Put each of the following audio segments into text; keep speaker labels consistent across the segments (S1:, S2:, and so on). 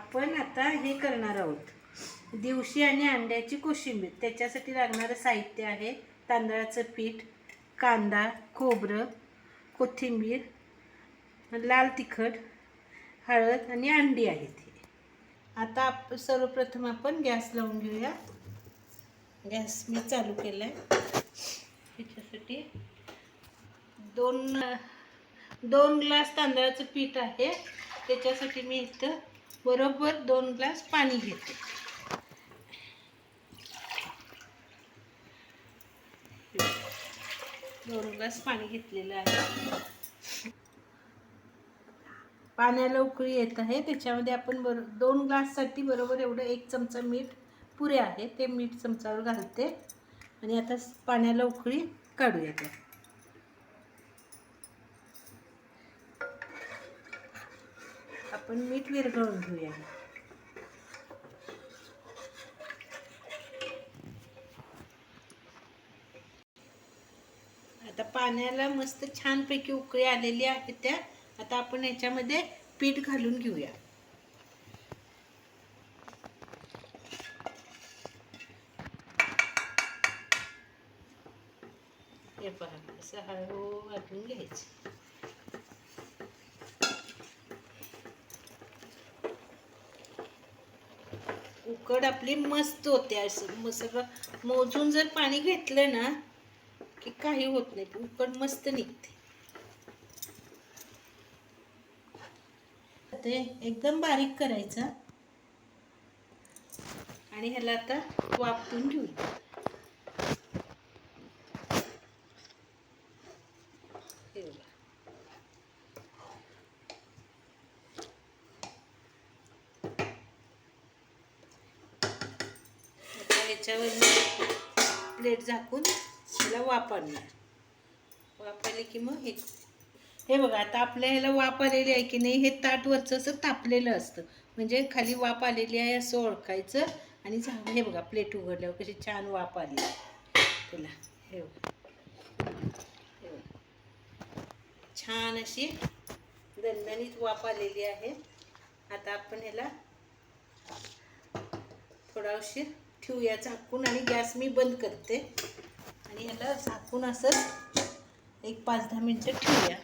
S1: आपण आता हे करणार आहोत, दिवशी आणि अंड्याची कोशिंबीर. त्याच्यासाठी लागणारं साहित्य आहे तांदळाचं पीठ, कांदा, खोबरं, कोथिंबीर, लाल तिखट, हळद आणि अंडी आहेत. आता सर्वप्रथम आपण गॅस लावून घेऊया. गॅस मी चालू केला आहे. ह्याच्यासाठी दोन ग्लास तांदळाचं पीठ आहे. त्याच्यासाठी मी इथं बरोबर 2 ग्लास पाणी घेते. दोन ग्लास पाणी घेतलेलं आहे. पाण्याला उकळी येत आहे. त्याच्यामध्ये आपण 2 ग्लाससाठी बरोबर एवढं 1 चमचा मीठ पुरे आहे, ते मीठ चमचावर घालते आणि आता पाण्याला उकळी काढूया. आपण मीठ विरघळून घेऊया. आता पाण्याला मस्त छानपैकी उकळी आलेली आहे. त्या आता आपण याच्यामध्ये पीठ घालून घेऊया. हे पहा, असं हळू घालून घ्यायचं. उकड आपली मस्त होते. असं सगळं मोजून जर पाणी घेतलं ना की काही होत नाही, उकड मस्त निघते. ते एकदम बारीक करायचं आणि ह्याला आता वाफवून घेऊया. याच्यावर प्लेट झाकून ह्याला वाफ आणणार. वाफ आली की मग हे बघा, आता आपल्या ह्याला वाफ आलेली आहे की नाही, हे ताट वरचं असं तापलेलं असतं, म्हणजे खाली वाफ आलेली आहे असं ओळखायचं. आणि हे बघा, प्लेट उघडल्यावर कशी छान वाफ आली त्याला. हे बघा, छान अशी दणदणीत वाफ आलेली आहे. आता आपण ह्याला थोडा उशीर ठेवूया झाकून आणि गॅस मी बंद करते आणि ह्याला झाकून असं एक 5-10 मिनिटं ठेवूया,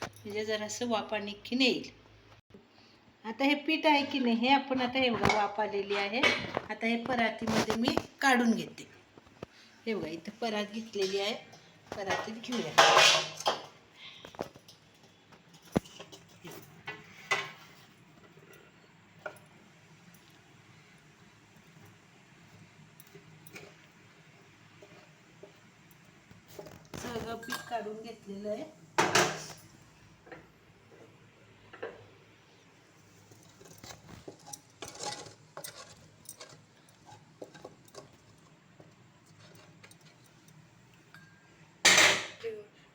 S1: म्हणजे जरासं वाफ आणखीन येईल. आता हे पीठ आहे की नाही, हे आपण आता हे बघा वाफ आलेली आहे. आता हे परातीमध्ये मी काढून घेते. हे बघा, इथं परात घेतलेली आहे, परातीत घेऊया. सगळं पीठ काढून घेतलेलं आहे.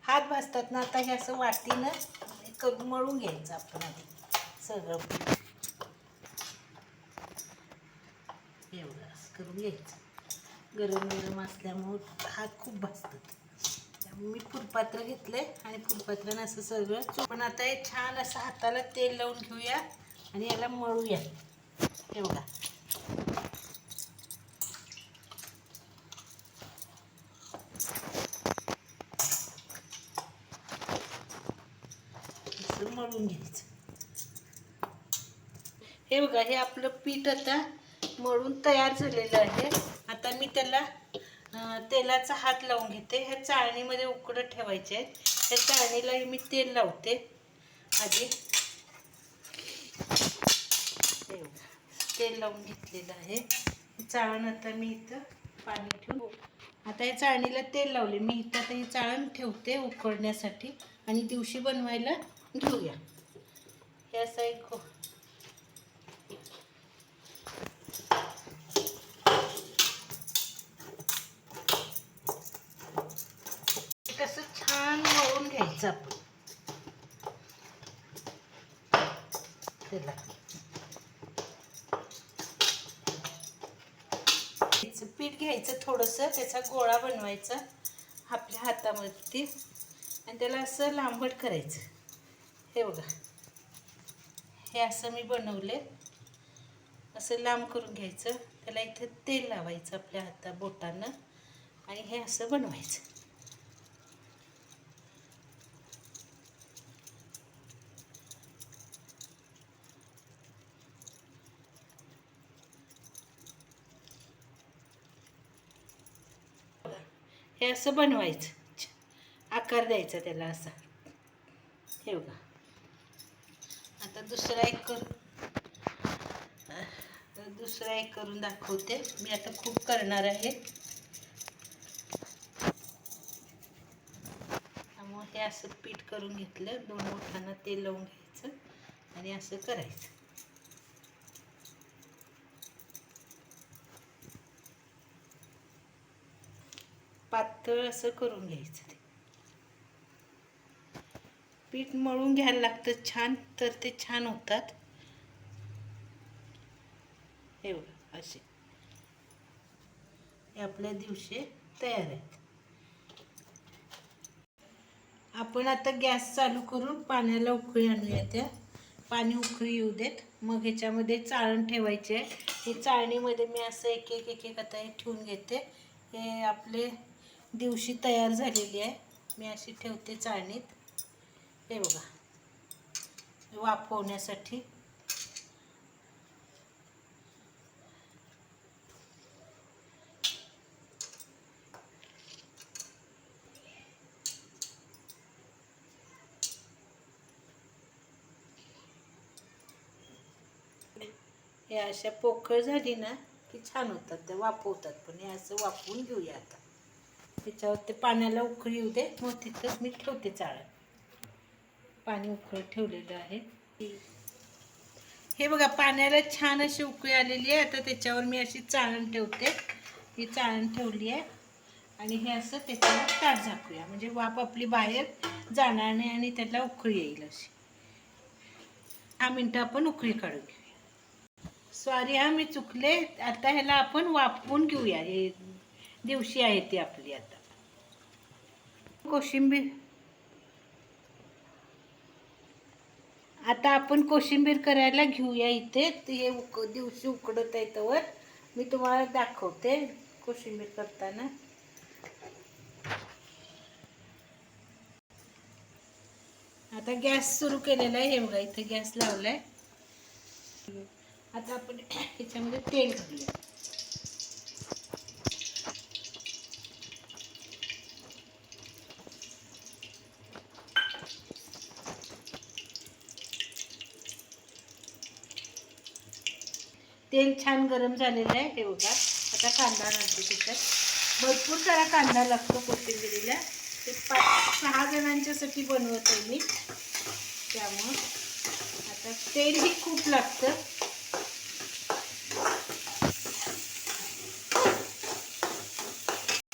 S1: हात भाजतात ना, आता हे असं वाटीनं करून मळून घ्यायचं आपण आधी सगळं पीठ. एवढं असं करून घ्यायचं. गरम गरम असल्यामुळं हात खूप भाजतात. मी फुलपात्र घेतले आणि फुलपात्रानं असं सगळं. पण आता हे छान असं हाताला तेल लावून घेऊया आणि याला मळूया. हे बघा, असं मळून घ्यायचं. हे बघा, हे आपलं पीठ आता मळून तयार झालेलं आहे. आता मी त्याला तेलाचा हात लावून घेते. ह्या चाळणीमध्ये उकडत ठेवायचे आहेत. त्या चाळणीला मी तेल लावते आधी. तेल लावून घेतलेलं आहे. चाळण आता मी इथं पाणी ठेवून, आता या चाळणीला तेल लावले मी इथं. आता ही चाळण ठेवते उकडण्यासाठी आणि दिवशी बनवायला घेऊया. हे असं एक कसं छान मळून घ्यायचं आपण त्याला. पीठ घ्यायचं थोडंसं, त्याचा गोळा बनवायचा आपल्या हातामध्ये आणि त्याला असं लांबट करायचं. हे बघा, हे असं मी बनवले. असं लांब करून घ्यायचं. त्याला इथे तेल लावायचं आपल्या बोटानं आणि हे असं बनवायचं. हे असं बनवायचं, आकार द्यायचा त्याला असा. हे बघा. आता दुसरा एक करून दाखवते मी. आता खूप करणार आहे त्यामुळे हे असं पीठ करून घेतलं. 2 बोटांना तेल लावून घ्यायचं आणि असं करायचं. पातळ असं करून घ्यायचं. ते पीठ मळून घ्यायला लागतं छान, तर ते छान होतात. हे बघा असे हे आपल्या दिवशी तयार आहेत. आपण आता गॅस चालू करून पाण्याला उकळी आणूया. त्या पाणी उकळी येऊ देत. मग ह्याच्यामध्ये चाळण ठेवायचे आहे. हे चाळणीमध्ये मी असं एक एक आता हे ठेवून घेते. हे आपले दिवशी तयार झालेली आहे. मी अशी ठेवते चाळणीत. हे बघा, वाफवण्यासाठी. हे अशा पोकळ झाली ना की छान होतात. त्या वाफवतात पण. हे असं वाफवून घेऊया आता. त्याच्यावर ते पाण्याला उकळी येऊ दे. मग तिथं मी ठेवते चाळण. पाणी उकळत ठेवलेलं आहे. हे बघा, पाण्याला छान अशी उकळी आलेली आहे. आता त्याच्यावर मी अशी चाळण ठेवते. ही चाळण ठेवली आहे आणि हे असं त्याच्यावर ताट झाकूया. म्हणजे वाफ आपली बाहेर जाणार नाही आणि त्याला उकळी येईल अशी. 10 मिनटं आपण उकळी काढून घेऊया. सॉरी हा, मी चुकले. आता ह्याला आपण वाफवून घेऊया. हे दिवशी आहे ती आपली. आता कोशिंबीर, आता आपण कोशिंबीर करायला घेऊया. इथे हे दिवशी उकडत आहे तोवर मी तुम्हाला दाखवते कोशिंबीर करताना. आता गॅस सुरू केलेला आहे. हे बघा, इथे गॅस लावलाय. आता आपण ह्याच्यामध्ये तेल घालूया. तेल छान गरम झालेलं आहे. हे बघा, आता कांदा घालते त्याच्यात. भरपूर सारा कांदा लागतो कोशिंबिरीला. ते 5-6 जणांच्यासाठी बनवत आहे मी, त्यामुळं आता तेलही खूप लागतं.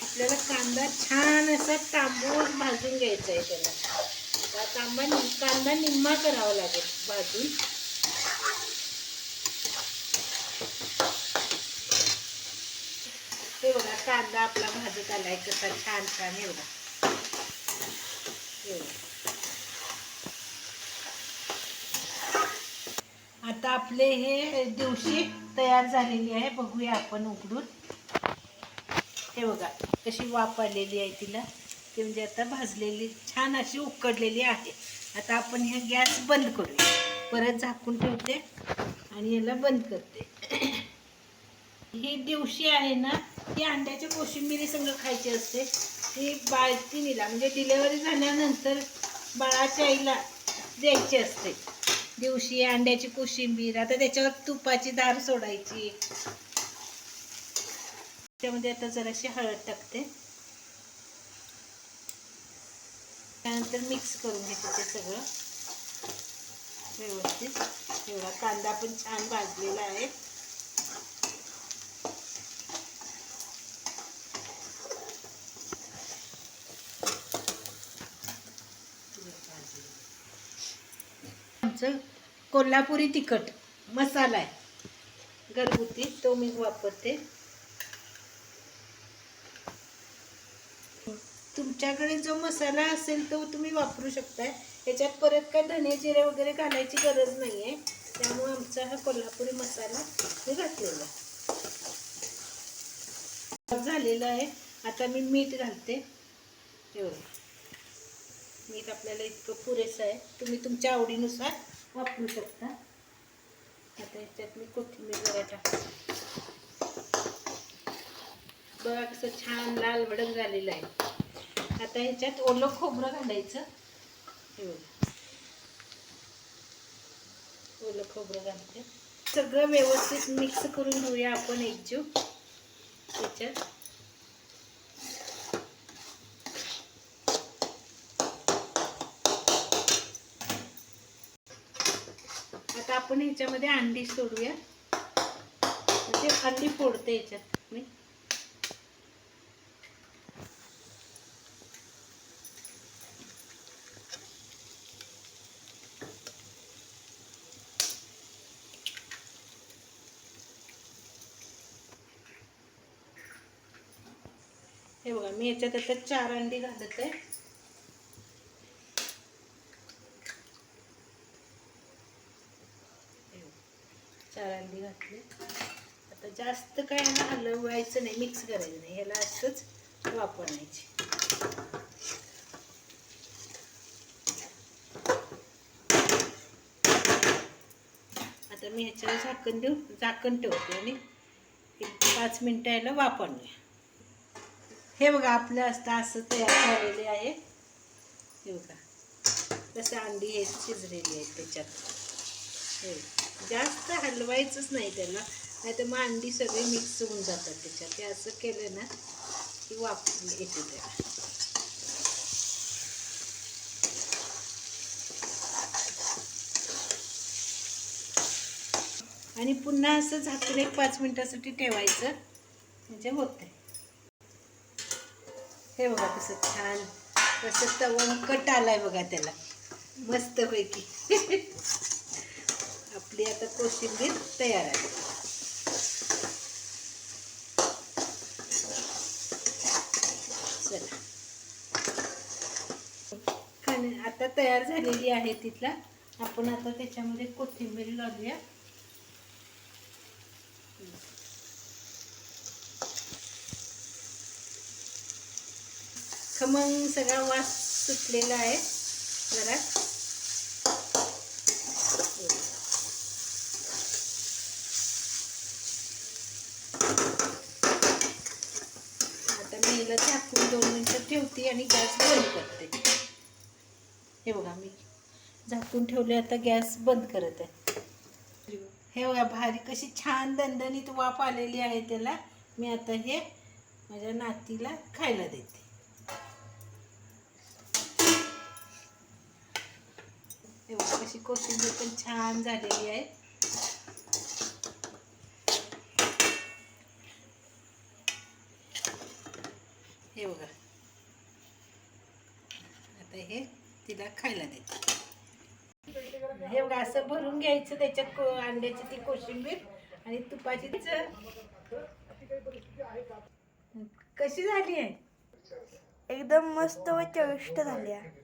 S1: आपल्याला कांदा छान असा तांबूस भाजून घ्यायचा आहे. त्याला आता कांदा निम्मा करावा लागेल भाजून. हे बघा, कांदा आपला भाजत आलाय कसा छान छान. हे बघा, आता आपले हे दिवशी तयार झालेली आहे. बघूया आपण उघडून. हे बघा कशी वाफ आलेली आहे तिला. ते म्हणजे आता भाजलेली छान अशी उकडलेली आहे. आता आपण हे गॅस बंद करूया. परत झाकून ठेवते आणि याला बंद करते. ही दिवशी आहे ना, ही अंड्याच्या कोशिंबिरी संग खायची असते. ही बाळतीनीला म्हणजे डिलेवरी झाल्यानंतर बाळाच्या आईला द्यायची असते. दिवशी अंड्याची कोशिंबीर. आता त्याच्यावर तुपाची धार सोडायची. त्यामध्ये आता जराशी हळद टाकते. त्यानंतर मिक्स करून घेते ते सगळं व्यवस्थित. एवढा कांदा पण छान भाजलेला आहे. आमचं कोल्हापुरी तिखट मसाला आहे घरगुती, तो मी वापरते. तुमच्याकडे जो मसाला असेल तो तुम्ही वापरू शकताय. याच्यात परत काय धने जिरे वगैरे घालायची गरज नाही आहे. त्यामुळे आमचा हा कोल्हापुरी मसाला मी घातलेला झालेला आहे. आता मी मीठ घालते. एवढं मीठ आपल्याला इतकं पुरेसं आहे, तुम्ही तुमच्या आवडीनुसार वापरू शकता. आता याच्यात मी कोथिंबीर जरा टाकते. बघा कसं छान लाल भडक झालेलं आहे. आता ह्याच्यात ओलं खोबरं घालायचं. हे बघा ओलं खोबरं घालते. सगळं व्यवस्थित मिक्स करून घेऊया आपण एकजीव त्याच्यात. आता आपण ह्याच्यामध्ये अंडी सोडूया. म्हणजे अंडी फोडते ह्याच्यात मी. हे बघा मी याच्यात आता 4 अंडी घालत आहे. चार अंडी घातले. आता जास्त काय ह्याला हलवायचं नाही, मिक्स करायचं नाही, ह्याला असंच वापरायची. आता मी ह्याच्यावर झाकण ठेवते आणि 5 मिनिटं याला वापरूया. हे बघा आपलं असं तयार झालेले आहे. हे बघा कसं अंडी हे शिजलेली आहेत त्याच्यात. हे जास्त हलवायचंच नाही त्याला, नाही तर मग अंडी सगळे मिक्स होऊन जातात त्याच्यात. ते असं केलं ना की वापरून येते त्याला. आणि पुन्हा असं झाकून 5 मिनिटासाठी ठेवायचं म्हणजे होते. हे बघा कसं छान कसं तवंग कट आलाय बघा त्याला मस्तपैकी. आपली आता कोशिंबीर तयार आहे. चला आता तयार झालेली आहे तिथला. आपण आता त्याच्यामध्ये कोथिंबीर लावूया. खमंग सगळा वास सुटलेला आहे जरा. आता मी हिला झाकून 2 मिनिटं ठेवते आणि गॅस बंद करते. हे बघा मी झाकून ठेवले. आता गॅस बंद करत आहे. हे बघा भारी कशी छान दणदणीत वाफ आलेली आहे त्याला. मी आता हे माझ्या नातीला खायला देते. हे बघा कशी कोशिंबीर पण छान झालेली आहे. हे बघा आता हे तिला खायला देते. हे बघा असं भरून घ्यायचं त्याच्यात अंड्याची ती कोशिंबीर आणि तुपाची. कशी झाली आहे?
S2: एकदम मस्त व चविष्ट झाली आहे.